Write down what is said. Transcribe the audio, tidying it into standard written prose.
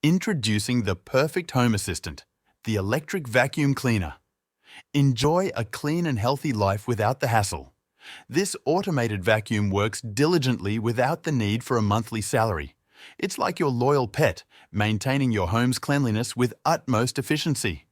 Introducing the perfect home assistant, the electric vacuum cleaner. Enjoy a clean and healthy life without the hassle. This automated vacuum works diligently without the need for a monthly salary. It's like your loyal pet, maintaining your home's cleanliness with utmost efficiency.